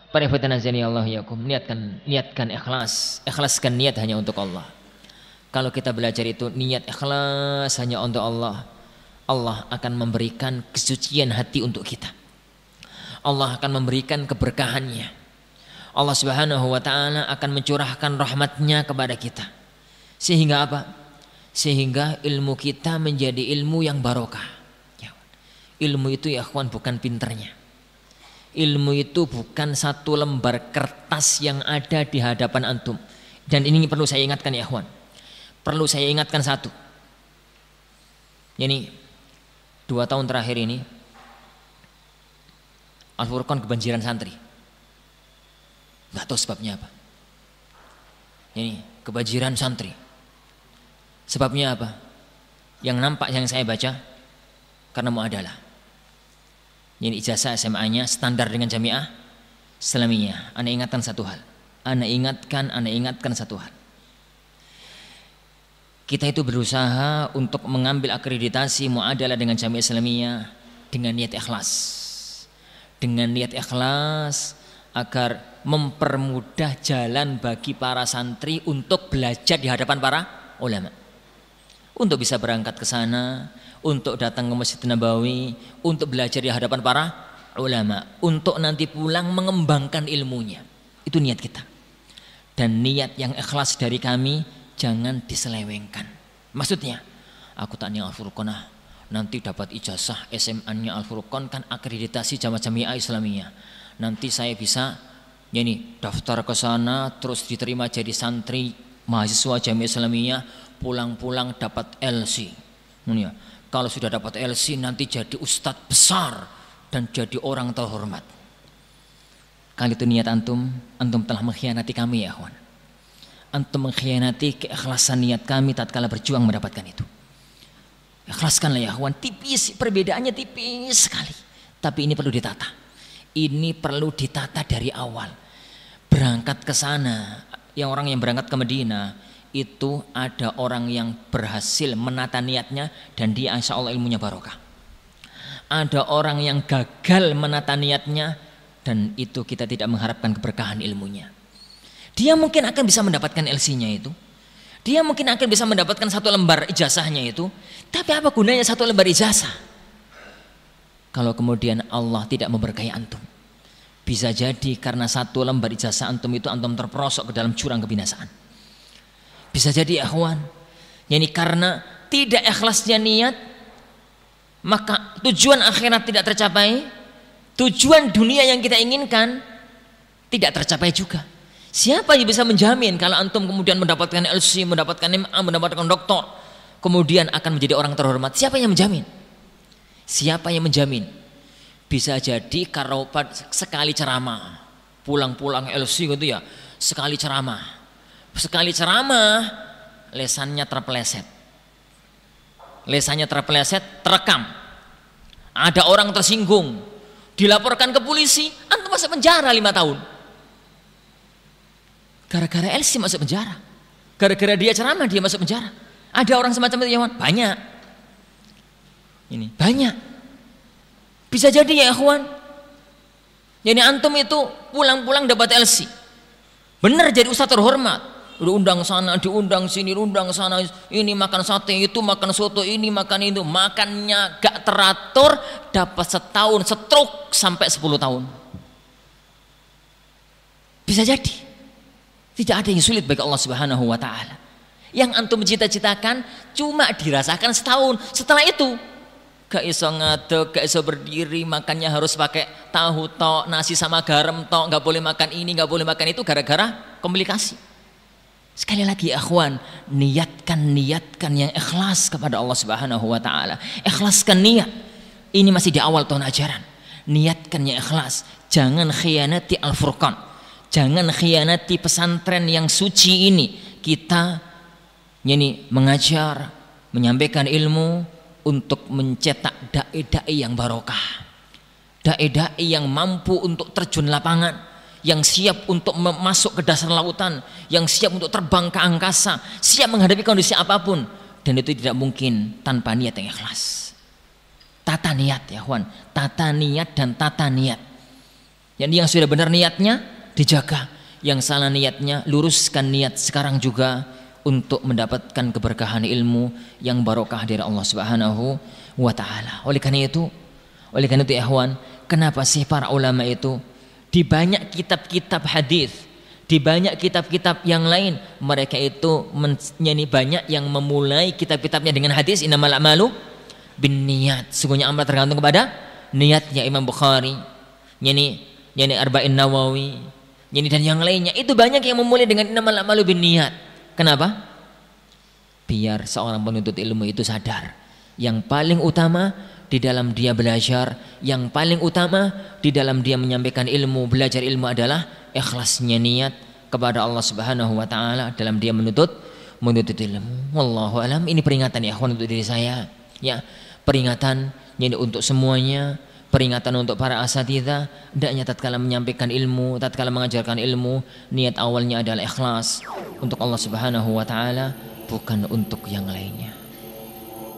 Para ikhwatan azani Allah yakum, niatkan ikhlas, ikhlaskan niat hanya untuk Allah. Kalau kita belajar itu niat ikhlas hanya untuk Allah, Allah akan memberikan kesucian hati untuk kita. Allah akan memberikan keberkahannya. Allah Subhanahu wa taala akan mencurahkan rahmatnya kepada kita. Sehingga apa? Sehingga ilmu kita menjadi ilmu yang barokah. Ilmu itu ya akhwan bukan pinternya. Ilmu itu bukan satu lembar kertas yang ada di hadapan antum. Dan ini perlu saya ingatkan ya akhwan. Perlu saya ingatkan satu. Ini 2 tahun terakhir ini Al-Furqan kebanjiran santri. Nggak tahu sebabnya apa. Ini kebanjiran santri. Sebabnya apa? Yang nampak yang saya baca karena muadalah. Ini ijazah SMA-nya standar dengan jamiah Islamiyah. Ana ingatkan satu hal. Ana ingatkan satu hal. Kita itu berusaha untuk mengambil akreditasi muadalah dengan jamiah Islamiyah dengan niat ikhlas. Dengan niat ikhlas agar mempermudah jalan bagi para santri untuk belajar di hadapan para ulama. Untuk bisa berangkat ke sana, untuk datang ke Masjid Nabawi, untuk belajar di hadapan para ulama, untuk nanti pulang mengembangkan ilmunya. Itu niat kita. Dan niat yang ikhlas dari kami jangan diselewengkan. Maksudnya, aku tanya Al-Furqan, nanti dapat ijazah SMA-nya Al-Furqan kan akreditasi jamaah Islamiyah. Nanti saya bisa daftar ke sana terus diterima jadi santri mahasiswa jamiah Islamiyah, pulang-pulang dapat LC. Kalau sudah dapat LC nanti jadi ustadz besar dan jadi orang terhormat. Kali itu niat antum telah mengkhianati kami ya kawan. Antum mengkhianati keikhlasan niat kami tatkala berjuang mendapatkan itu. Ikhlaskanlah ya kawan, tipis, perbedaannya tipis sekali. Tapi ini perlu ditata. Ini perlu ditata dari awal. Berangkat ke sana, orang yang berangkat ke Madinah itu ada orang yang berhasil menata niatnya dan dia insya Allah ilmunya barokah. Ada orang yang gagal menata niatnya dan itu kita tidak mengharapkan keberkahan ilmunya. Dia mungkin akan bisa mendapatkan LC-nya itu. Dia mungkin akan bisa mendapatkan 1 lembar ijazahnya itu. Tapi apa gunanya 1 lembar ijazah kalau kemudian Allah tidak memberkahi antum? Bisa jadi karena 1 lembar ijazah antum itu antum terperosok ke dalam jurang kebinasaan. Bisa jadi akhwan, karena tidak ikhlasnya niat, maka tujuan akhirat tidak tercapai, tujuan dunia yang kita inginkan tidak tercapai juga. Siapa yang bisa menjamin kalau antum kemudian mendapatkan LC, mendapatkan MA, mendapatkan doktor, kemudian akan menjadi orang terhormat? Siapa yang menjamin? Siapa yang menjamin? Bisa jadi kalau sekali ceramah, pulang-pulang LC gitu ya, sekali ceramah lesannya terpeleset, terekam, ada orang tersinggung, dilaporkan ke polisi, antum masuk penjara 5 tahun gara-gara LC masuk penjara, gara-gara dia ceramah dia masuk penjara. Ada orang semacam itu ya banyak. Ini banyak. Bisa jadi ya ikhwan, antum itu pulang-pulang dapat LC, benar jadi ustaz terhormat, diundang sana, diundang sini, diundang sana, ini makan sate, itu makan soto, ini makan itu, makannya gak teratur, dapat setahun stroke sampai 10 tahun. Bisa jadi. Tidak ada yang sulit bagi Allah Subhanahu wa taala. Yang antum cita-citakan cuma dirasakan setahun. Setelah itu gak iso ngadeg, gak iso berdiri, makannya harus pakai tahu tok, nasi sama garam tok, gak boleh makan ini, gak boleh makan itu gara-gara komplikasi. Sekali lagi akhwan, niatkan yang ikhlas kepada Allah Subhanahu wa taala. Ikhlaskan niat. Ini masih di awal tahun ajaran. Niatkan yang ikhlas. Jangan khianati Al-Furqan. Jangan khianati pesantren yang suci ini. Kita mengajar, menyampaikan ilmu untuk mencetak dai-dai yang barokah. Dai-dai yang mampu untuk terjun lapangan, yang siap untuk masuk ke dasar lautan, yang siap untuk terbang ke angkasa, siap menghadapi kondisi apapun. Dan itu tidak mungkin tanpa niat yang ikhlas. Tata niat ya kawan, tata niat dan tata niat. Yang sudah benar niatnya dijaga, yang salah niatnya luruskan niat sekarang juga untuk mendapatkan keberkahan ilmu yang barokah dari Allah Subhanahu wa taala. Oleh karena itu ya ikhwan, kenapa sih para ulama itu di banyak kitab-kitab hadis, di banyak kitab-kitab yang lain, mereka itu banyak yang memulai kitab-kitabnya dengan hadis innamal a'malu binniyat. Sesungguhnya amal tergantung kepada niatnya. Imam Bukhari, Arba'in Nawawi, dan yang lainnya itu banyak yang memulai dengan innamal a'malu binniyat. Kenapa? Biar seorang penuntut ilmu itu sadar yang paling utama di dalam dia belajar, yang paling utama di dalam dia menyampaikan ilmu, belajar ilmu adalah ikhlasnya niat kepada Allah Subhanahu wa taala dalam dia menuntut ilmu. Wallahu alam. Ini peringatan ya ikhwan untuk diri saya. Ya, peringatan ini untuk semuanya, peringatan untuk para asatidzah. Hendaknya tatkala menyampaikan ilmu, tatkala mengajarkan ilmu, niat awalnya adalah ikhlas untuk Allah Subhanahu wa taala, bukan untuk yang lainnya.